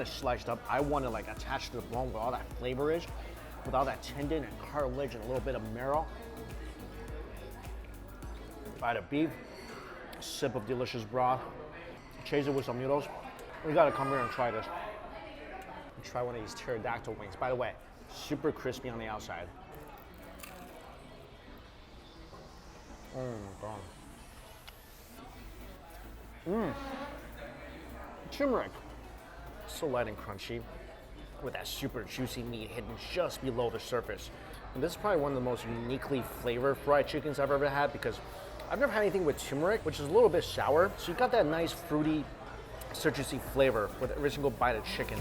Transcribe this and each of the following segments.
want it sliced up. I want it like attached to the bone where all that flavor is, with all that tendon and cartilage and a little bit of marrow. Bite of beef, sip of delicious broth, chase it with some noodles. We gotta come here and try this. Try one of these pterodactyl wings. By the way, super crispy on the outside. Oh my god. Turmeric. So light and crunchy, with that super juicy meat hidden just below the surface. And this is probably one of the most uniquely flavored fried chickens I've ever had, because I've never had anything with turmeric, which is a little bit sour. So you got that nice fruity, citrusy flavor with every single bite of chicken.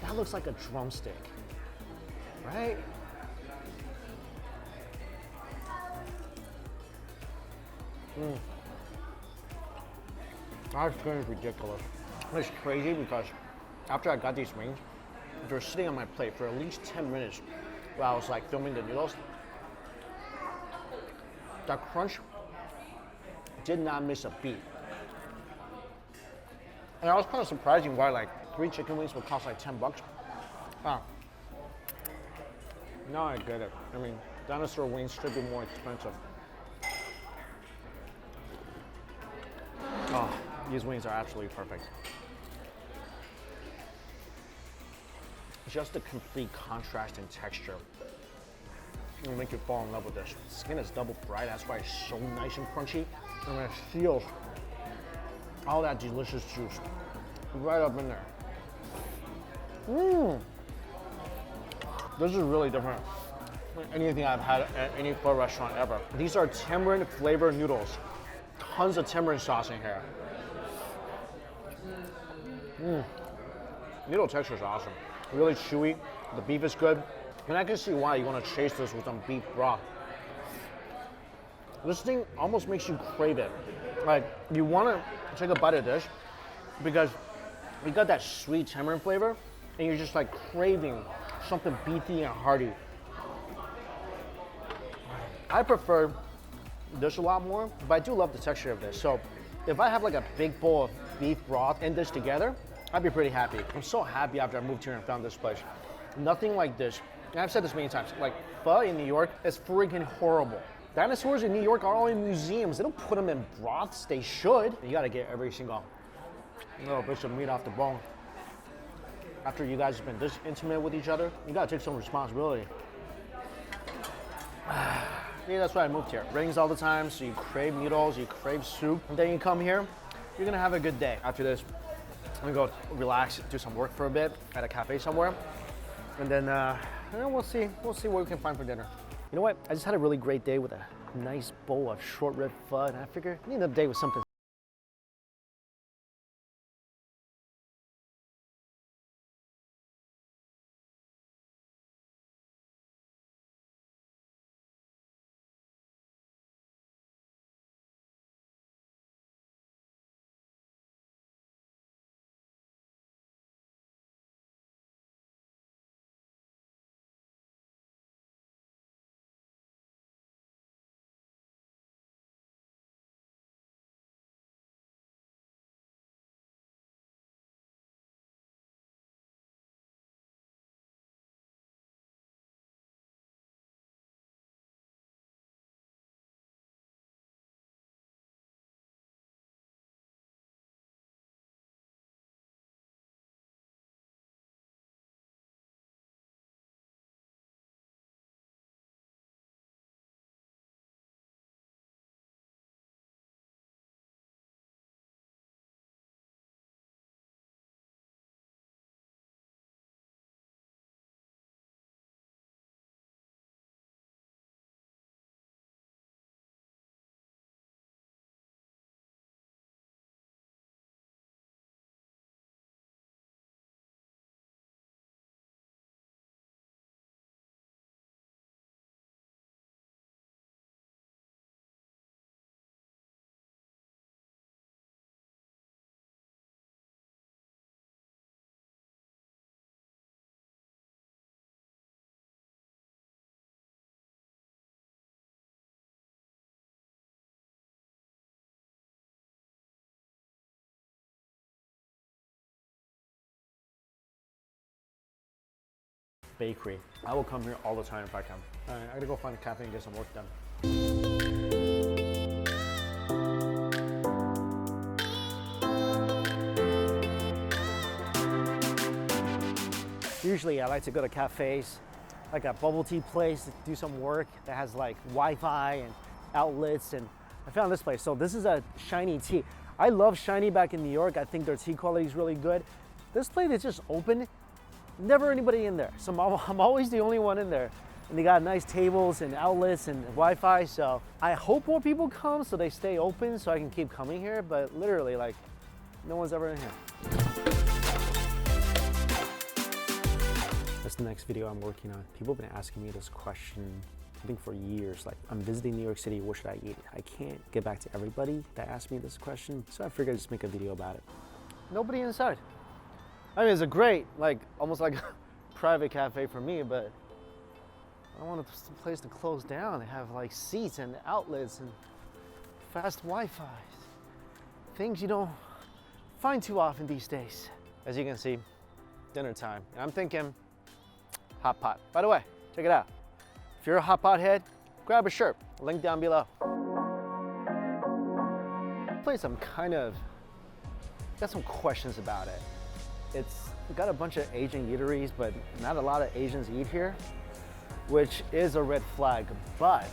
That looks like a drumstick, right? That skin is ridiculous. It's crazy because after I got these wings, they were sitting on my plate for at least 10 minutes while I was like filming the noodles. That crunch did not miss a beat. And I was kind of surprising why like 3 chicken wings would cost like 10 bucks. Wow. Now I get it. I mean, dinosaur wings should be more expensive. Oh, these wings are absolutely perfect. Just a complete contrast in texture. It'll make you fall in love with this. The skin is double fried, that's why it's so nice and crunchy. And it feels all that delicious juice right up in there. This is really different than anything I've had at any pho restaurant ever. These are tamarind flavored noodles. Tons of tamarind sauce in here. Noodle texture is awesome. Really chewy. The beef is good. And I can see why you want to chase this with some beef broth. This thing almost makes you crave it. Like, you want to take a bite of this because you got that sweet tamarind flavor and you're just like craving something beefy and hearty. I prefer this a lot more, but I do love the texture of this. So if I have like a big bowl of beef broth and this together, I'd be pretty happy. I'm so happy after I moved here and found this place. Nothing like this. And I've said this many times, like pho in New York is freaking horrible. Dinosaurs in New York are all in museums. They don't put them in broths, they should. You gotta get every single little bit of meat off the bone. After you guys have been this intimate with each other, you gotta take some responsibility. Yeah, that's why I moved here. Rains all the time, so you crave noodles, you crave soup, and then you come here, you're gonna have a good day. After this, I'm gonna go relax, do some work for a bit at a cafe somewhere, and then we'll see what we can find for dinner. You know what? I just had a really great day with a nice bowl of short rib pho, and I figure I need another day with something bakery. I will come here all the time if I can. All right, I gotta go find a cafe and get some work done. Usually I like to go to cafes, like a bubble tea place, to do some work that has like Wi-Fi and outlets, and I found this place. So this is a Shiny Tea. I love Shiny back in New York. I think their tea quality is really good. This place is just open, never anybody in there. So I'm always the only one in there. And they got nice tables and outlets and Wi-Fi. So I hope more people come so they stay open so I can keep coming here. But literally, like, no one's ever in here. That's the next video I'm working on. People have been asking me this question, I think for years, like, I'm visiting New York City, what should I eat? I can't get back to everybody that asked me this question, so I figured I'd just make a video about it. Nobody inside. I mean, it's a great, like, almost like a private cafe for me, but I don't want the place to close down. They have like seats and outlets and fast Wi-Fi. Things you don't find too often these days. As you can see, dinner time. And I'm thinking hot pot. By the way, check it out. If you're a hot pot head, grab a shirt. Link down below. Place I'm got some questions about it. It's got a bunch of Asian eateries, but not a lot of Asians eat here, which is a red flag, but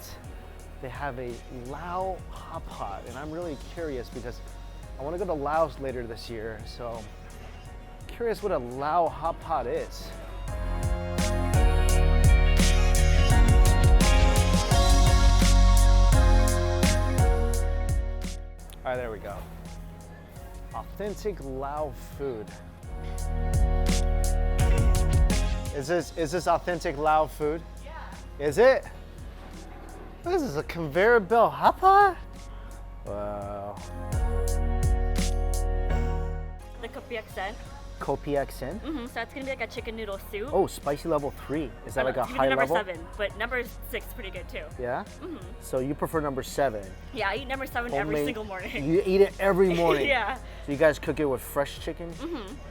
they have a Lao hot pot, and I'm really curious because I want to go to Laos later this year, so curious what a Lao hot pot is. All right, there we go. Authentic Lao food. Is this authentic Lao food? Yeah. Is it? This is a conveyor belt hot pot? Wow. The kopi accent. Kopi accent? So it's gonna be like a chicken noodle soup. Oh, spicy level 3. Is that like a high number level? Number 7, but number 6 is pretty good too. Yeah? So you prefer number 7? Yeah, I eat number 7 every single morning. You eat it every morning? Yeah. So you guys cook it with fresh chicken?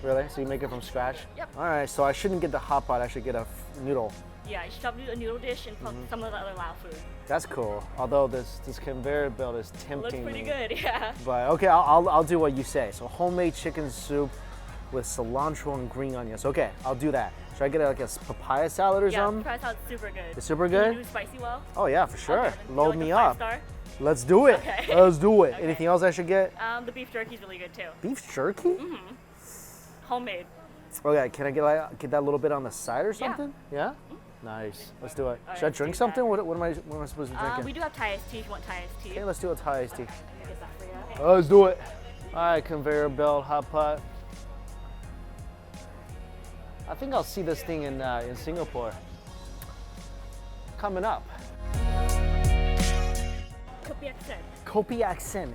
Really? So you make it from scratch? Yep. All right, so I shouldn't get the hot pot, I should get a noodle. Yeah, you should have a noodle dish and put some of the other Lao food. That's cool. Although this conveyor belt is tempting Looks pretty me. good, yeah. But okay, I'll do what you say. So homemade chicken soup with cilantro and green onions. Okay, I'll do that. Should I get like a papaya salad or something? Yeah, papaya salad's super good. It's super Can good? you do spicy well? Oh yeah, for sure. Okay, Load like me a up. 5-star? Let's do it. Okay. Let's do it. Okay. Anything else I should get? The beef jerky's really good too. Beef jerky? Homemade. Okay, can I get that little bit on the side or something? Yeah? Nice. Let's do it. Should I let's drink do something? What am I supposed to be drinking? We do have Thai iced tea if you want Thai iced tea. Okay, let's do a Thai iced tea. Get that for you. Let's do it. All right, conveyor belt, hot pot. I think I'll see this thing in Singapore. Coming up. Kopi accent. Kopi accent.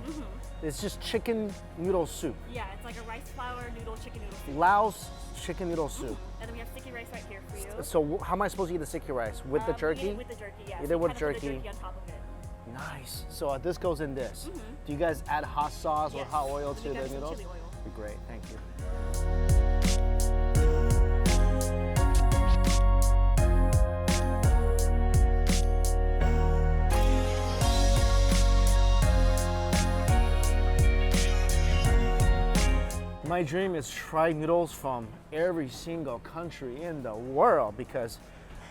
It's just chicken noodle soup. Yeah, it's like a rice flour noodle chicken noodle soup. Laos chicken noodle soup. And then we have sticky rice right here for you. So how am I supposed to eat the sticky rice? With the jerky? With the jerky, yeah. Either So with kind of put the jerky. jerky on top of it. Nice. So this goes in this. Do you guys add hot sauce or Yes. hot oil to You the got some noodles? chili oil. Great, thank you. My dream is try noodles from every single country in the world because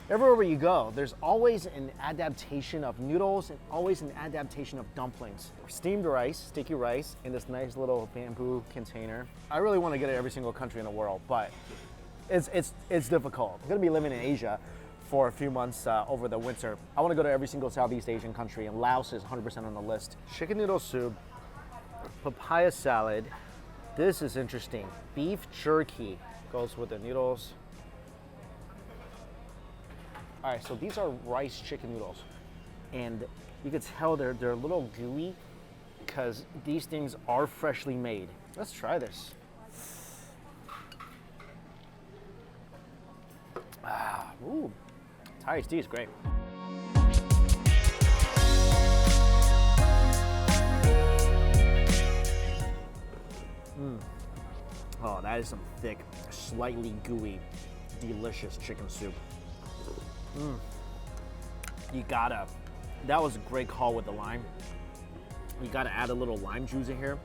everywhere you go, there's always an adaptation of noodles and always an adaptation of dumplings. Steamed rice, sticky rice in this nice little bamboo container. I really want to get it every single country in the world, but it's difficult. I'm gonna be living in Asia for a few months over the winter. I want to go to every single Southeast Asian country, and Laos is 100% on the list. Chicken noodle soup, papaya salad. This is interesting. Beef jerky goes with the noodles. All right, so these are rice chicken noodles. And you can tell they're a little gooey because these things are freshly made. Let's try this. Ooh, Thai tea is great. Oh, that is some thick, slightly gooey, delicious chicken soup. You gotta, that was a great call with the lime. You gotta add a little lime juice in here.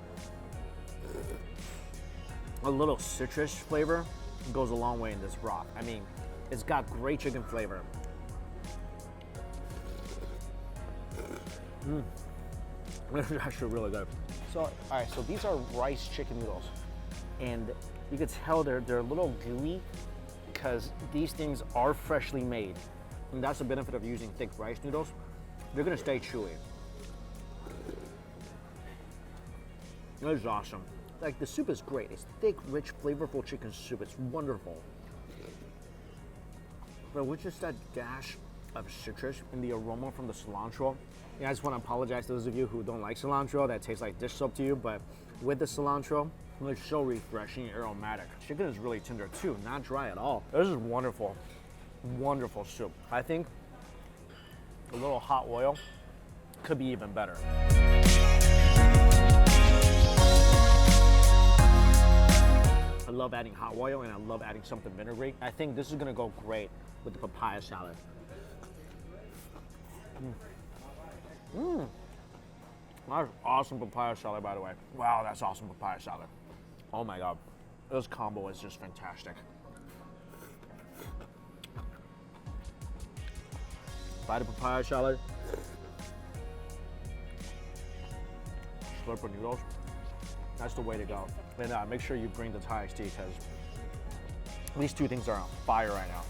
A little citrus flavor goes a long way in this broth. I mean, it's got great chicken flavor. This is actually really good. So, all right, so these are rice chicken noodles. And you can tell they're a little gooey because these things are freshly made. And that's the benefit of using thick rice noodles. They're gonna stay chewy. This is awesome. Like, the soup is great. It's thick, rich, flavorful chicken soup. It's wonderful. But with just that dash of citrus and the aroma from the cilantro, yeah, I just want to apologize to those of you who don't like cilantro. That tastes like dish soap to you, but with the cilantro, it's so refreshing and aromatic. Chicken is really tender too, not dry at all. This is wonderful, wonderful soup. I think a little hot oil could be even better. I love adding hot oil and I love adding something vinegary. I think this is gonna go great with the papaya salad. That's awesome papaya salad, by the way. Wow, that's awesome papaya salad. Oh my God, this combo is just fantastic. Bite of papaya salad. Slurp of noodles. That's the way to go. And make sure you bring the Thai iced tea because these two things are on fire right now.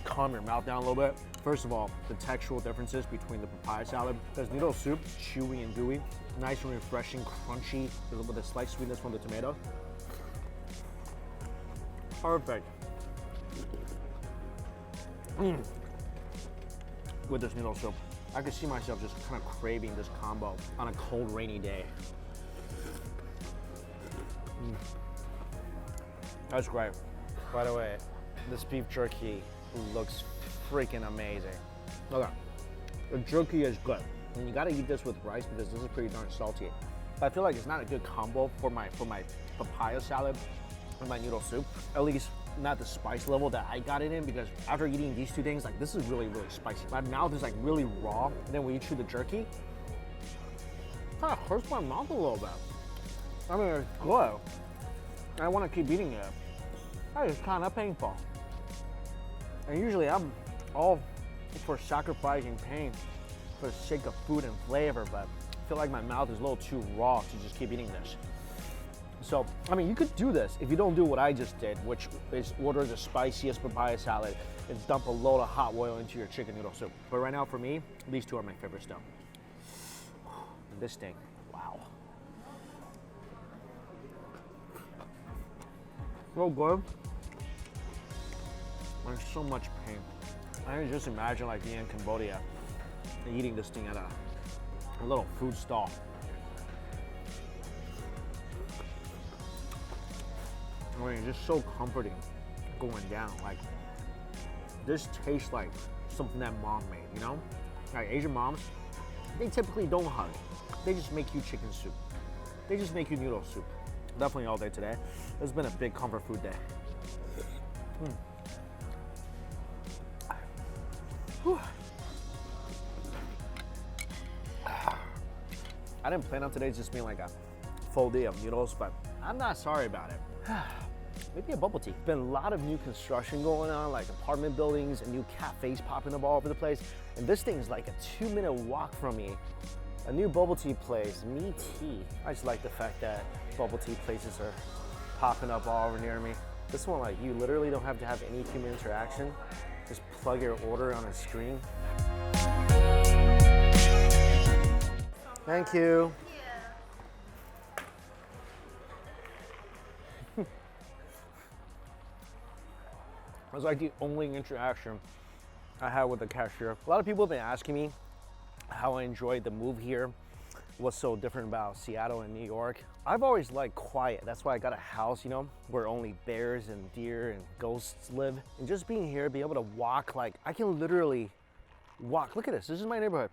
Calm your mouth down a little bit. First of all, the textural differences between the papaya salad. There's noodle soup, chewy and gooey, nice and refreshing, crunchy, with a slight sweetness from the tomato. Perfect. With this noodle soup, I could see myself just kind of craving this combo on a cold, rainy day. That's great. By the way, this beef jerky looks freaking amazing. Okay, the jerky is good. And you gotta eat this with rice because this is pretty darn salty. But I feel like it's not a good combo for my papaya salad and my noodle soup. At least not the spice level that I got it in, because after eating these two things, like, this is really, really spicy. My mouth is like really raw, and then when you chew the jerky, it kind of hurts my mouth a little bit. I mean, it's good. I want to keep eating it. That is kind of painful. And usually I'm all for sacrificing pain for the sake of food and flavor, but I feel like my mouth is a little too raw to just keep eating this. So, I mean, you could do this if you don't do what I just did, which is order the spiciest papaya salad and dump a load of hot oil into your chicken noodle soup. But right now, for me, these two are my favorite stuff. This thing, wow. So good. There's so much pain. I can just imagine like being in Cambodia and eating this thing at a little food stall. I mean, it's just so comforting going down. Like, this tastes like something that mom made, you know? Like, Asian moms, they typically don't hug. They just make you chicken soup. They just make you noodle soup. Definitely all day today. It's been a big comfort food day. I didn't plan on today just being like a full day of noodles, but I'm not sorry about it. Maybe a bubble tea. Been a lot of new construction going on, like apartment buildings and new cafes popping up all over the place. And this thing's like a 2-minute walk from me. A new bubble tea place, Meetea. I just like the fact that bubble tea places are popping up all over near me. This one, like, you literally don't have to have any human interaction. Just plug your order on a screen. Thank you. It was like the only interaction I had with the cashier. A lot of people have been asking me how I enjoyed the move here, what's so different about Seattle and New York. I've always liked quiet. That's why I got a house, you know, where only bears and deer and ghosts live. And just being here, be able to walk, like, I can literally walk. Look at this. This is my neighborhood.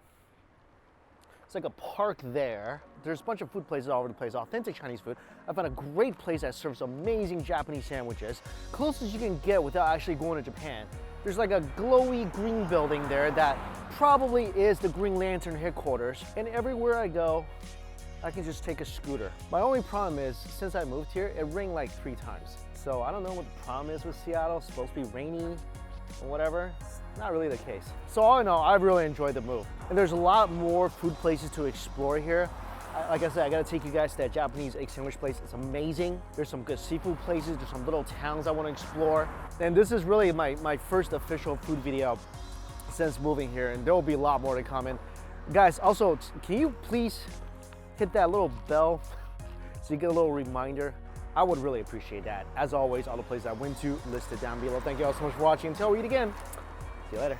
It's like a park there. There's a bunch of food places all over the place, authentic Chinese food. I found a great place that serves amazing Japanese sandwiches, closest you can get without actually going to Japan. There's like a glowy green building there that probably is the Green Lantern headquarters. And everywhere I go, I can just take a scooter. My only problem is, since I moved here, it rained like 3 times. So I don't know what the problem is with Seattle. It's supposed to be rainy or whatever. Not really the case. So all in all, I really enjoyed the move. And there's a lot more food places to explore here. Like I said, I gotta take you guys to that Japanese egg sandwich place. It's amazing. There's some good seafood places. There's some little towns I wanna explore. And this is really my first official food video since moving here. And there will be a lot more to come. And guys, also, can you please hit that little bell so you get a little reminder? I would really appreciate that. As always, all the places I went to listed down below. Thank you all so much for watching. Until we eat again. See you later.